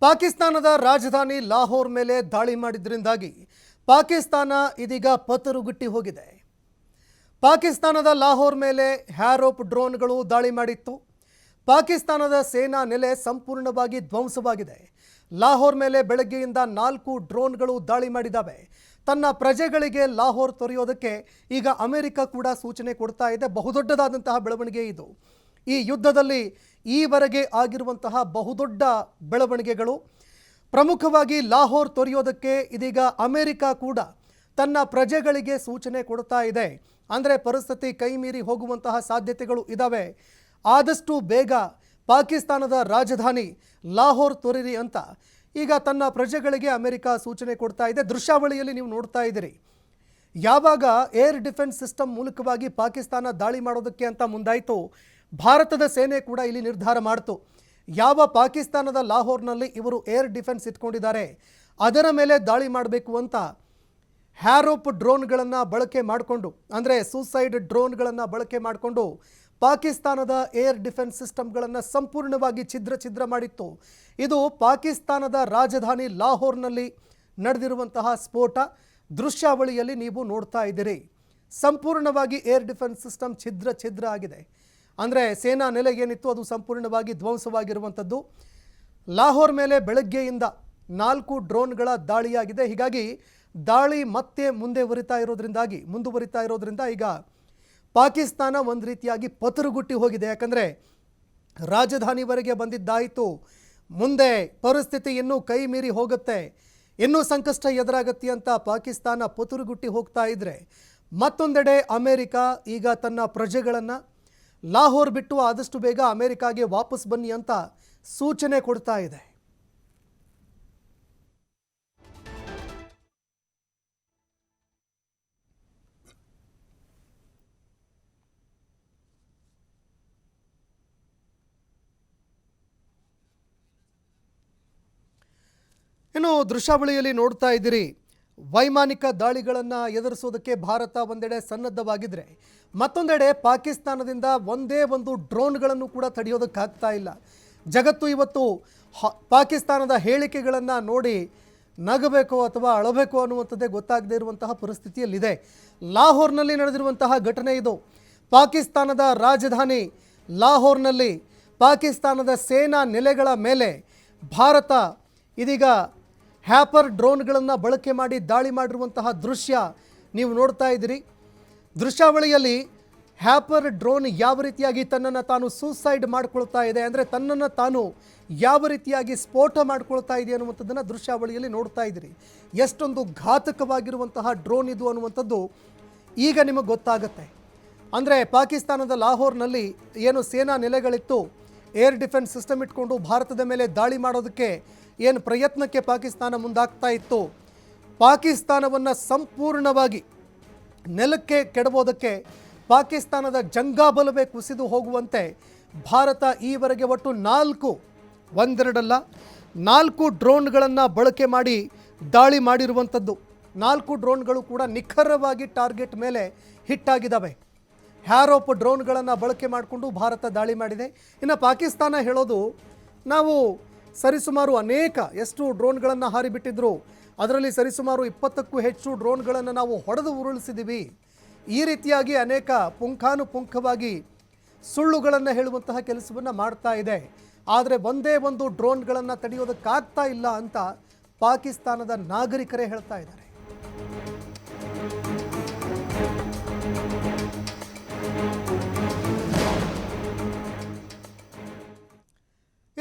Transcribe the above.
ಪಾಕಿಸ್ತಾನದ ರಾಜಧಾನಿ ಲಾಹೋರ್ ಮೇಲೆ ದಾಳಿ ಮಾಡಿದ್ರಿಂದಾಗಿ ಪಾಕಿಸ್ತಾನ ಇದೀಗ ಪತರುಗುಟ್ಟಿ ಹೋಗಿದೆ. ಪಾಕಿಸ್ತಾನದ ಲಾಹೋರ್ ಮೇಲೆ ಹ್ಯಾರೋಪ್ ಡ್ರೋನ್ಗಳು ದಾಳಿ ಮಾಡಿತ್ತು. ಪಾಕಿಸ್ತಾನದ ಸೇನಾ ನೆಲೆ ಸಂಪೂರ್ಣವಾಗಿ ಧ್ವಂಸವಾಗಿದೆ. ಲಾಹೋರ್ ಮೇಲೆ ಬೆಳಗ್ಗೆಯಿಂದ 4 ಡ್ರೋನ್ಗಳು ದಾಳಿ ಮಾಡಿದ್ದಾವೆ. ತನ್ನ ಪ್ರಜೆಗಳಿಗೆ ಲಾಹೋರ್ ತೊರೆಯೋದಕ್ಕೆ ಈಗ ಅಮೆರಿಕ ಕೂಡ ಸೂಚನೆ ಕೊಡ್ತಾ ಇದೆ. ಬಹುದೊಡ್ಡದಾದಂತಹ ಬೆಳವಣಿಗೆ ಇದು. ಈ ಯುದ್ಧದಲ್ಲಿ ಈವರೆಗೆ ಆಗಿರುವಂತಹ ಬಹುದೊಡ್ಡ ಬೆಳವಣಿಗೆಗಳು. ಪ್ರಮುಖವಾಗಿ ಲಾಹೋರ್ ತೊರೆಯೋದಕ್ಕೆ ಇದೀಗ ಅಮೆರಿಕ ಕೂಡ ತನ್ನ ಪ್ರಜೆಗಳಿಗೆ ಸೂಚನೆ ಕೊಡ್ತಾ ಇದೆ. ಅಂದರೆ ಪರಿಸ್ಥಿತಿ ಕೈಮೀರಿ ಹೋಗುವಂತಹ ಸಾಧ್ಯತೆಗಳು ಇದ್ದಾವೆ. ಆದಷ್ಟು ಬೇಗ ಪಾಕಿಸ್ತಾನದ ರಾಜಧಾನಿ ಲಾಹೋರ್ ತೊರೆಯಿರಿ ಅಂತ ಈಗ ತನ್ನ ಪ್ರಜೆಗಳಿಗೆ ಅಮೆರಿಕ ಸೂಚನೆ ಕೊಡ್ತಾ ಇದೆ. ದೃಶ್ಯಾವಳಿಯಲ್ಲಿ ನೀವು ನೋಡ್ತಾ ಇದ್ದೀರಿ. ಯಾವಾಗ ಏರ್ ಡಿಫೆನ್ಸ್ ಸಿಸ್ಟಮ್ ಮೂಲಕವಾಗಿ ಪಾಕಿಸ್ತಾನ ದಾಳಿ ಮಾಡೋದಕ್ಕೆ ಅಂತ ಮುಂದಾಯಿತು, ಭಾರತದ ಸೇನೆ ಕೂಡ ಇಲ್ಲಿ ನಿರ್ಧಾರ ಮಾಡಿತು. ಯಾವ ಪಾಕಿಸ್ತಾನದ ಲಾಹೋರ್ನಲ್ಲಿ ಇವರು ಏರ್ ಡಿಫೆನ್ಸ್ ಇಟ್ಕೊಂಡಿದ್ದಾರೆ ಅದರ ಮೇಲೆ ದಾಳಿ ಮಾಡಬೇಕು ಅಂತ ಹ್ಯಾರೋಪ್ ಡ್ರೋನ್ಗಳನ್ನು ಬಳಕೆ ಮಾಡಿಕೊಂಡು, ಅಂದರೆ ಸೂಸೈಡ್ ಡ್ರೋನ್ಗಳನ್ನು ಬಳಕೆ ಮಾಡಿಕೊಂಡು ಪಾಕಿಸ್ತಾನದ ಏರ್ ಡಿಫೆನ್ಸ್ ಸಿಸ್ಟಮ್ಗಳನ್ನು ಸಂಪೂರ್ಣವಾಗಿ ಛಿದ್ರ ಮಾಡಿತ್ತು. ಇದು ಪಾಕಿಸ್ತಾನದ ರಾಜಧಾನಿ ಲಾಹೋರ್ನಲ್ಲಿ ನಡೆದಿರುವಂತಹ ಸ್ಫೋಟ. ದೃಶ್ಯಾವಳಿಯಲ್ಲಿ ನೀವು ನೋಡ್ತಾ ಇದ್ದೀರಿ. ಸಂಪೂರ್ಣವಾಗಿ ಏರ್ ಡಿಫೆನ್ಸ್ ಸಿಸ್ಟಮ್ ಛಿದ್ರ ಆಗಿದೆ. ಅಂದರೆ ಸೇನಾ ನೆಲೆ ಏನಿತ್ತು ಅದು ಸಂಪೂರ್ಣವಾಗಿ ಧ್ವಂಸವಾಗಿರುವಂಥದ್ದು. ಲಾಹೋರ್ ಮೇಲೆ ಬೆಳಗ್ಗೆಯಿಂದ 4 ಡ್ರೋನ್ಗಳ ದಾಳಿಯಾಗಿದೆ. ಹೀಗಾಗಿ ದಾಳಿ ಮತ್ತೆ ಮುಂದುವರಿತಾ ಇರೋದ್ರಿಂದ ಈಗ ಪಾಕಿಸ್ತಾನ ಒಂದು ರೀತಿಯಾಗಿ ಪತರುಗುಟ್ಟಿ ಹೋಗಿದೆ. ಯಾಕಂದರೆ ರಾಜಧಾನಿವರೆಗೆ ಬಂದಿದ್ದಾಯಿತು, ಮುಂದೆ ಪರಿಸ್ಥಿತಿ ಇನ್ನೂ ಕೈ ಮೀರಿ ಹೋಗುತ್ತೆ, ಇನ್ನೂ ಸಂಕಷ್ಟ ಎದುರಾಗತ್ತೆ ಅಂತ ಪಾಕಿಸ್ತಾನ ಪತರುಗುಟ್ಟಿ ಹೋಗ್ತಾ ಇದ್ರೆ, ಮತ್ತೊಂದೆಡೆ ಅಮೆರಿಕ ಈಗ ತನ್ನ ಪ್ರಜೆಗಳನ್ನು ಲಾಹೋರ್ ಬಿಟ್ಟು ಆದಷ್ಟು ಬೇಗ ಅಮೆರಿಕಾಗೆ ವಾಪಸ್ ಬನ್ನಿ ಅಂತ ಸೂಚನೆ ಕೊಡ್ತಾ ಇದೆ. ಇನ್ನು ದೃಶ್ಯಾವಳಿಯಲ್ಲಿ ನೋಡ್ತಾ ಇದ್ದೀರಿ, ವೈಮಾನಿಕ ದಾಳಿಗಳನ್ನು ಎದುರಿಸೋದಕ್ಕೆ ಭಾರತ ಒಂದೆಡೆ ಸನ್ನದ್ಧವಾಗಿದ್ದರೆ, ಮತ್ತೊಂದೆಡೆ ಪಾಕಿಸ್ತಾನದಿಂದ ಒಂದೇ ಒಂದು ಡ್ರೋನ್ಗಳನ್ನು ಕೂಡ ತಡೆಯೋದಕ್ಕಾಗ್ತಾ ಇಲ್ಲ. ಜಗತ್ತು ಇವತ್ತು ಪಾಕಿಸ್ತಾನದ ಹೇಳಿಕೆಗಳನ್ನು ನೋಡಿ ನಗಬೇಕೋ ಅಥವಾ ಅಳಬೇಕೋ ಅನ್ನುವಂಥದ್ದೇ ಗೊತ್ತಾಗದೇ ಇರುವಂತಹ ಪರಿಸ್ಥಿತಿಯಲ್ಲಿದೆ. ಲಾಹೋರ್ನಲ್ಲಿ ನಡೆದಿರುವಂತಹ ಘಟನೆ ಇದು. ಪಾಕಿಸ್ತಾನದ ರಾಜಧಾನಿ ಲಾಹೋರ್ನಲ್ಲಿ ಪಾಕಿಸ್ತಾನದ ಸೇನಾ ನೆಲೆಗಳ ಮೇಲೆ ಭಾರತ ಇದೀಗ ಹ್ಯಾಪರ್ ಡ್ರೋನ್ಗಳನ್ನು ಬಳಕೆ ಮಾಡಿ ದಾಳಿ ಮಾಡಿರುವಂತಹ ದೃಶ್ಯ ನೀವು ನೋಡ್ತಾ ಇದ್ದೀರಿ. ದೃಶ್ಯಾವಳಿಯಲ್ಲಿ ಹ್ಯಾಪರ್ ಡ್ರೋನ್ ಯಾವ ರೀತಿಯಾಗಿ ತನ್ನನ್ನು ತಾನು ಸೂಸೈಡ್ ಮಾಡ್ಕೊಳ್ತಾ ಇದೆ, ಅಂದರೆ ತನ್ನನ್ನು ತಾನು ಯಾವ ರೀತಿಯಾಗಿ ಸ್ಫೋಟ ಮಾಡ್ಕೊಳ್ತಾ ಇದೆ ಅನ್ನುವಂಥದ್ದನ್ನು ದೃಶ್ಯಾವಳಿಯಲ್ಲಿ ನೋಡ್ತಾ ಇದ್ದೀರಿ. ಎಷ್ಟೊಂದು ಘಾತಕವಾಗಿರುವಂತಹ ಡ್ರೋನ್ ಇದು ಅನ್ನುವಂಥದ್ದು ಈಗ ನಿಮಗೆ ಗೊತ್ತಾಗುತ್ತೆ. ಅಂದರೆ ಪಾಕಿಸ್ತಾನದ ಲಾಹೋರ್ನಲ್ಲಿ ಏನು ಸೇನಾ ನೆಲೆಗಳಿತ್ತು, ಏರ್ ಡಿಫೆನ್ಸ್ ಸಿಸ್ಟಮ್ ಇಟ್ಕೊಂಡು ಭಾರತದ ಮೇಲೆ ದಾಳಿ ಮಾಡೋದಕ್ಕೆ ಏನು ಪ್ರಯತ್ನಕ್ಕೆ ಪಾಕಿಸ್ತಾನ ಮುಂದಾಗ್ತಾ ಇತ್ತು, ಪಾಕಿಸ್ತಾನವನ್ನು ಸಂಪೂರ್ಣವಾಗಿ ನೆಲಕ್ಕೆ ಕೆಡವೋದಕ್ಕೆ ಪಾಕಿಸ್ತಾನದ ಜಂಗಾಬಲವೇ ಕುಸಿದು ಹೋಗುವಂತೆ ಭಾರತ ಈವರೆಗೆ ಒಟ್ಟು 4 ಡ್ರೋನ್ಗಳನ್ನು ಬಳಕೆ ಮಾಡಿ ದಾಳಿ ಮಾಡಿರುವಂಥದ್ದು. 4 ಡ್ರೋನ್ಗಳು ಕೂಡ ನಿಖರವಾಗಿ ಟಾರ್ಗೆಟ್ ಮೇಲೆ ಹಿಟ್ಟಾಗಿದ್ದಾವೆ. ಹ್ಯಾರೋಪ್ ಡ್ರೋನ್ಗಳನ್ನು ಬಳಕೆ ಮಾಡಿಕೊಂಡು ಭಾರತ ದಾಳಿ ಮಾಡಿದೆ. ಇನ್ನು ಪಾಕಿಸ್ತಾನ ಹೇಳೋದು, ನಾವು ಸರಿಸುಮಾರು ಎಷ್ಟು ಡ್ರೋನ್ಗಳನ್ನು ಹಾರಿಬಿಟ್ಟಿದ್ರು, ಅದರಲ್ಲಿ ಸರಿಸುಮಾರು 20ಕ್ಕೂ ಹೆಚ್ಚು ಡ್ರೋನ್ಗಳನ್ನು ನಾವು ಹೊಡೆದು ಉರುಳಿಸಿದ್ದೀವಿ. ಈ ರೀತಿಯಾಗಿ ಅನೇಕ ಪುಂಖಾನುಪುಂಖವಾಗಿ ಸುಳ್ಳುಗಳನ್ನು ಹೇಳುವಂತಹ ಕೆಲಸವನ್ನು ಮಾಡ್ತಾ ಇದೆ. ಆದರೆ ಒಂದೇ ಒಂದು ಡ್ರೋನ್ಗಳನ್ನು ತಡೆಯೋದಕ್ಕಾಗ್ತಾ ಇಲ್ಲ ಅಂತ ಪಾಕಿಸ್ತಾನದ ನಾಗರಿಕರೇ ಹೇಳ್ತಾ ಇದ್ದಾರೆ.